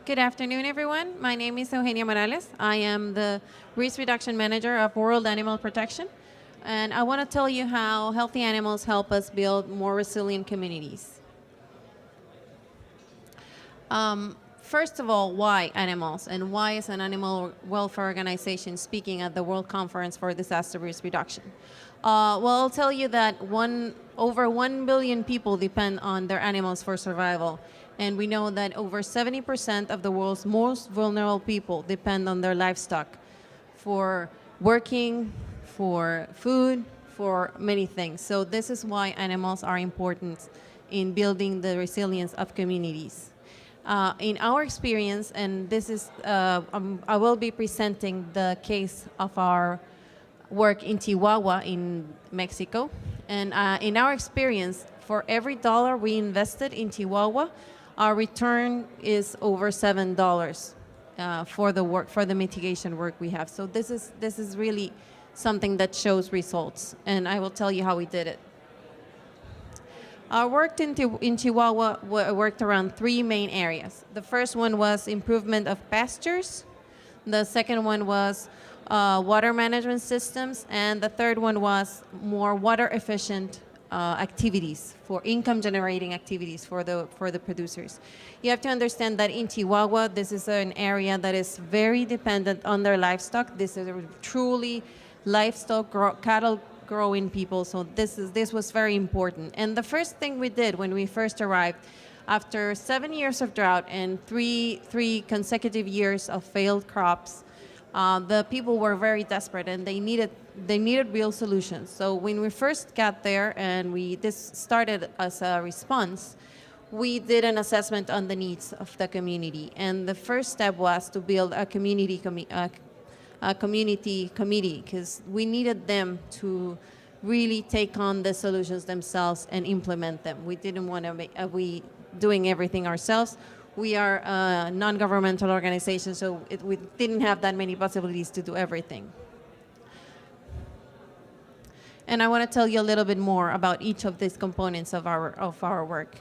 Good afternoon, everyone. My name is Eugenia Morales. I am the Risk Reduction Manager of World Animal Protection, and I want to tell you how healthy animals help us build more resilient communities. First of all, why animals, and why is an animal welfare organization speaking at the World Conference for Disaster Risk Reduction? Well, I'll tell you that over 1 billion people depend on their animals for survival. And we know that over 70% of the world's most vulnerable people depend on their livestock for working, for food, for many things. So this is why animals are important in building the resilience of communities. In our experience, and this is, I will be presenting the case of our work in Chihuahua in Mexico. And in our experience, for every dollar we invested in Chihuahua, our return is over $7 for the mitigation work we have. So this is really something that shows results, and I will tell you how we did it. Our work in Chihuahua worked around three main areas. The first one was improvement of pastures. The second one was water management systems, and the third one was more water efficient activities, for income generating activities for the producers. You have to understand that in Chihuahua, this is an area that is very dependent on their livestock. This is truly livestock cattle growing people, so this was very important. And the first thing we did when we first arrived, after 7 years of drought and three consecutive years of failed crops, the people were very desperate and they needed real solutions. So when we first got there and this started as a response, we did an assessment on the needs of the community. And the first step was to build a community committee, because we needed them to really take on the solutions themselves and implement them. We didn't want to be doing everything ourselves. We are a non-governmental organization, so we didn't have that many possibilities to do everything. And I want to tell you a little bit more about each of these components of our work.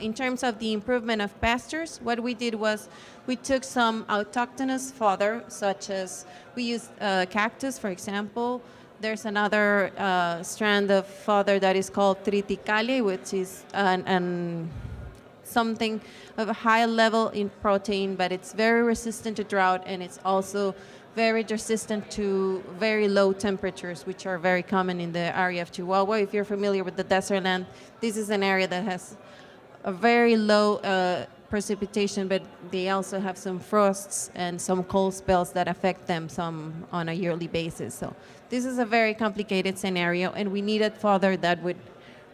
In terms of the improvement of pastures, what we did was we took some autochthonous fodder, such as we used cactus, for example. There's another strand of fodder that is called triticale, which is something of a high level in protein, but it's very resistant to drought, and it's also very resistant to very low temperatures, which are very common in the area of Chihuahua. If you're familiar with the desert land, this is an area that has a very low precipitation, but they also have some frosts and some cold spells that affect them some on a yearly basis. So this is a very complicated scenario, and we needed fodder that would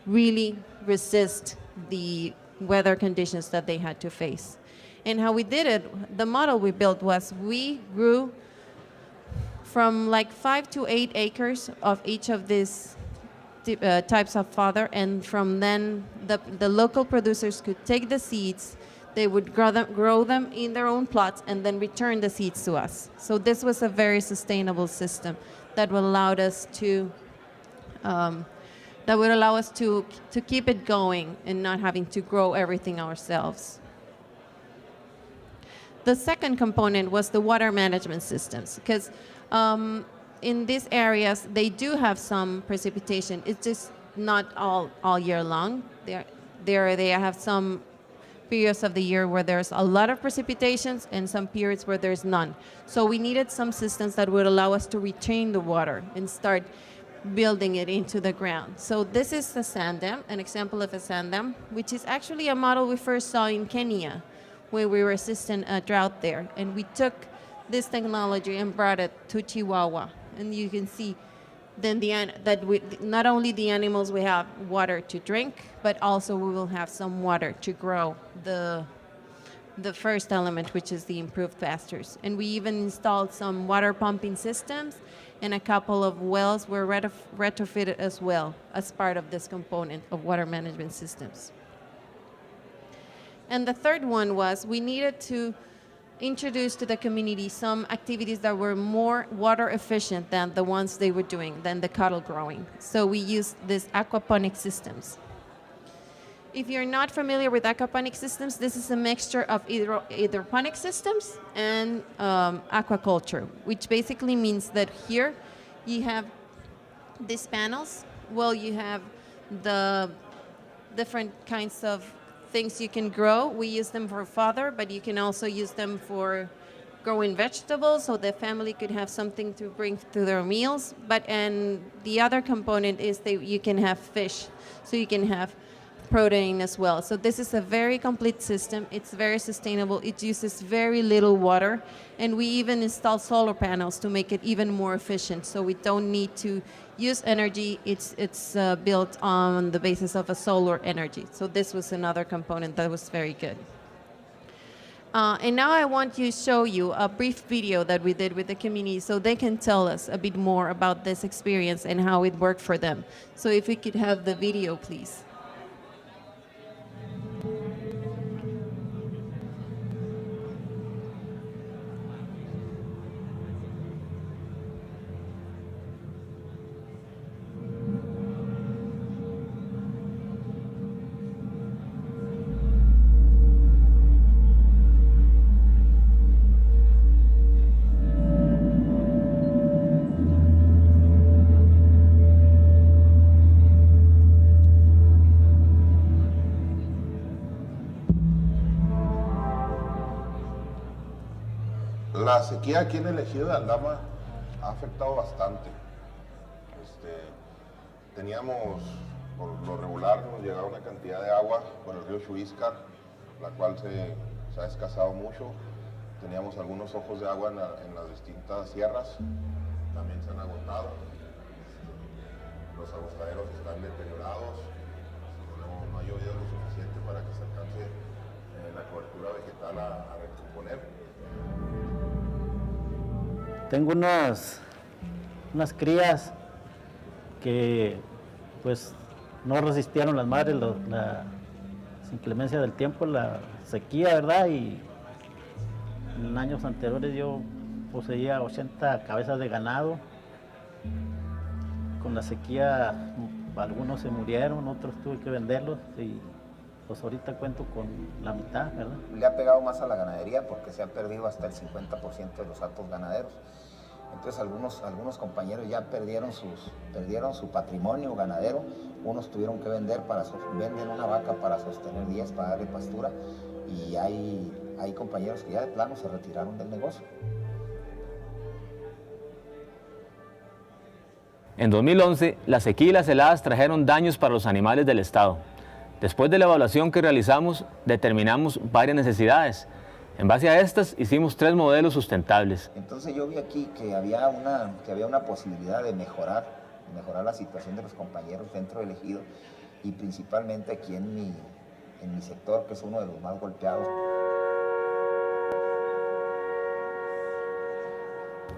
really resist the weather conditions that they had to face. And how we did it, the model we built was we grew from like 5 to 8 acres of each of these types of fodder, and from then the local producers could take the seeds, they would grow them in their own plots, and then return the seeds to us. So this was a very sustainable system that would allow us to keep it going and not having to grow everything ourselves. The second component was the water management systems, because in these areas, they do have some precipitation. It's just not all year long. They have some periods of the year where there's a lot of precipitations and some periods where there's none. So we needed some systems that would allow us to retain the water and start building it into the ground. So this is a sand dam, an example of a sand dam, which is actually a model we first saw in Kenya, where we were assisting a drought there. And we took this technology and brought it to Chihuahua. And you can see then not only the animals will have water to drink, but also we will have some water to grow the first element, which is the improved pastures. And we even installed some water pumping systems, and a couple of wells were retrofitted as well as part of this component of water management systems. And the third one was we needed to introduce to the community some activities that were more water efficient than the ones they were doing, than the cattle growing. So we used these aquaponic systems. If you're not familiar with aquaponic systems, this is a mixture of hydroponic systems and aquaculture, which basically means that here you have these panels. Well, you have the different kinds of things you can grow. We use them for fodder, but you can also use them for growing vegetables, so the family could have something to bring to their meals. And the other component is that you can have fish, so you can have protein as well. So this is a very complete system. It's very sustainable. It uses very little water, and we even install solar panels to make it even more efficient. So we don't need to use energy. It's built on the basis of a solar energy. So this was another component that was very good. And now I want to show you a brief video that we did with the community so they can tell us a bit more about this experience and how it worked for them. So if we could have the video, please. La sequía aquí en el ejido de Aldama ha afectado bastante. Teníamos, por lo regular, nos llegaba una cantidad de agua por el río Chuíscar, la cual se ha escasado mucho. Teníamos algunos ojos de agua en las distintas sierras, también se han agotado. Los agostaderos están deteriorados, no ha llovido lo suficiente para que se alcance la cobertura vegetal a recomponer. Tengo unas crías que pues no resistieron las madres, la inclemencia del tiempo, la sequía, ¿verdad? Y en años anteriores yo poseía 80 cabezas de ganado. Con la sequía algunos se murieron, otros tuve que venderlos y pues ahorita cuento con la mitad, ¿verdad? Le ha pegado más a la ganadería porque se ha perdido hasta el 50% de los hatos ganaderos. Entonces algunos compañeros ya perdieron su patrimonio ganadero. Unos tuvieron que vender venden una vaca para sostener 10, para darle pastura. Y hay compañeros que ya de plano se retiraron del negocio. En 2011, la sequía y las heladas trajeron daños para los animales del estado. Después de la evaluación que realizamos, determinamos varias necesidades. En base a estas, hicimos 3 modelos sustentables. Entonces yo vi aquí que había una posibilidad de mejorar la situación de los compañeros dentro del ejido y principalmente aquí en mi sector, que es uno de los más golpeados.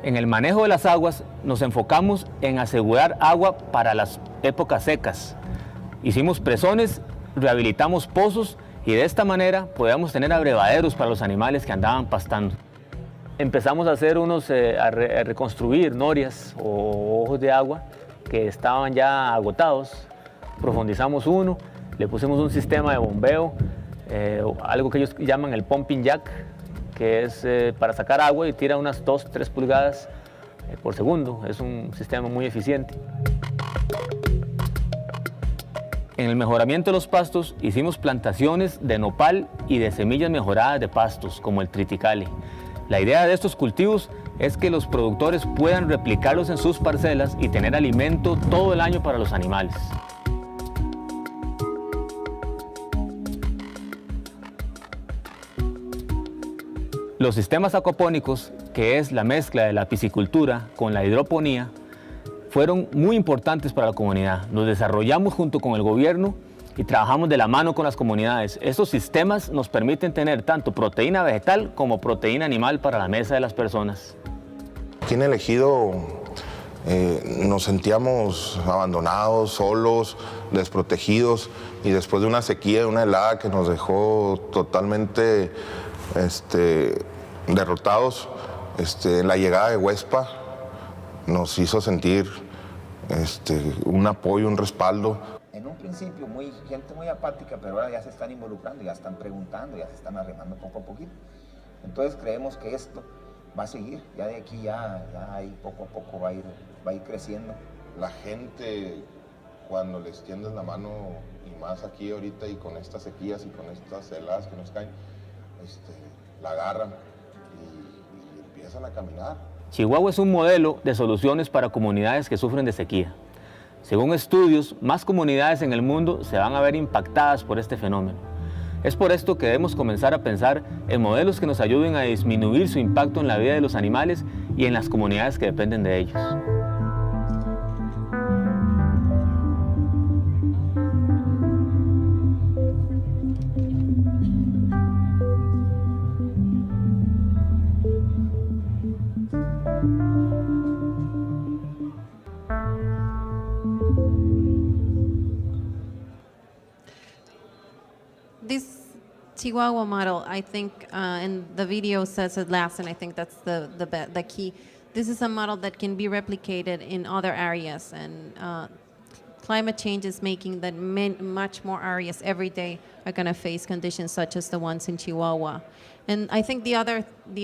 En el manejo de las aguas, nos enfocamos en asegurar agua para las épocas secas. Hicimos presones, rehabilitamos pozos y de esta manera podíamos tener abrevaderos para los animales que andaban pastando. Empezamos a hacer a reconstruir norias o ojos de agua que estaban ya agotados. Profundizamos uno, le pusimos un sistema de bombeo, algo que ellos llaman el pumping jack, que es para sacar agua y tira unas 2-3 pulgadas por segundo. Es un sistema muy eficiente. En el mejoramiento de los pastos hicimos plantaciones de nopal y de semillas mejoradas de pastos, como el triticale. La idea de estos cultivos es que los productores puedan replicarlos en sus parcelas y tener alimento todo el año para los animales. Los sistemas acuapónicos, que es la mezcla de la piscicultura con la hidroponía, fueron muy importantes para la comunidad. Los desarrollamos junto con el gobierno y trabajamos de la mano con las comunidades. Estos sistemas nos permiten tener tanto proteína vegetal como proteína animal para la mesa de las personas. Aquí en el ejido nos sentíamos abandonados, solos, desprotegidos, y después de una sequía, de una helada que nos dejó totalmente derrotados, la llegada de Huespa nos hizo sentir un apoyo, un respaldo. En en un principio gente muy apática, pero ahora ya se están involucrando, ya están preguntando, ya se están arrimando poco a poquito. Entonces creemos que esto va a seguir, ya de aquí ya ahí poco a poco va a ir creciendo. La gente, cuando les tiendes la mano, y más aquí ahorita y con estas sequías y con estas heladas que nos caen, la agarran y empiezan a caminar. Chihuahua es un modelo de soluciones para comunidades que sufren de sequía. Según estudios, más comunidades en el mundo se van a ver impactadas por este fenómeno. Es por esto que debemos comenzar a pensar en modelos que nos ayuden a disminuir su impacto en la vida de los animales y en las comunidades que dependen de ellos. This Chihuahua model, I think, and the video says it last, and I think that's the key. This is a model that can be replicated in other areas, and climate change is making that much more areas every day are going to face conditions such as the ones in Chihuahua. And I think the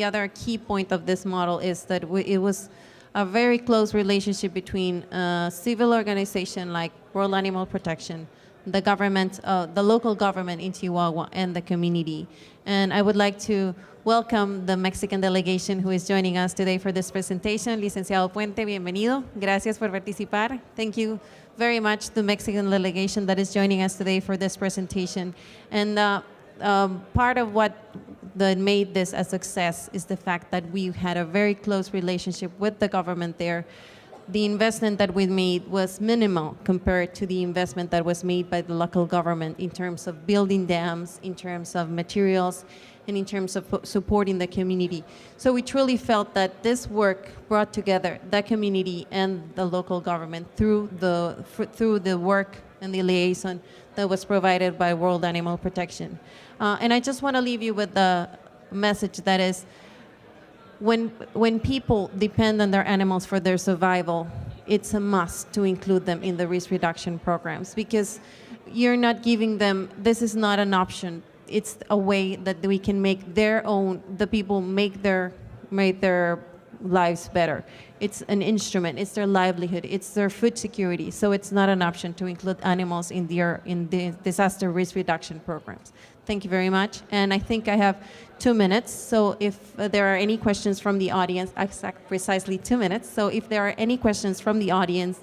other key point of this model is that it was a very close relationship between a civil organization like World Animal Protection, the government, the local government in Chihuahua, and the community. And I would like to welcome the Mexican delegation who is joining us today for this presentation. Licenciado Puente, bienvenido. Gracias por participar. Thank you very much, the Mexican delegation that is joining us today for this presentation. And part of what that made this a success is the fact that we had a very close relationship with the government there. The investment that we made was minimal compared to the investment that was made by the local government in terms of building dams, in terms of materials, and in terms of supporting the community. So we truly felt that this work brought together the community and the local government through the work and the liaison that was provided by World Animal Protection. And I just want to leave you with the message that is, when people depend on their animals for their survival, it's a must to include them in the risk reduction programs, because you're not giving them, this is not an option. It's a way that we can make the people make their lives better. It's an instrument, it's their livelihood, it's their food security. So it's not an option to include animals in the disaster risk reduction programs. Thank you very much. And I think I have 2 minutes. So if there are any questions from the audience, precisely 2 minutes. So if there are any questions from the audience,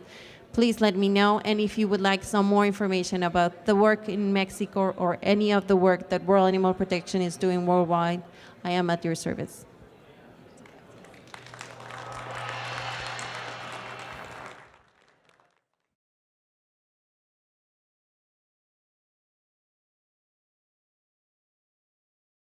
please let me know. And if you would like some more information about the work in Mexico or any of the work that World Animal Protection is doing worldwide, I am at your service.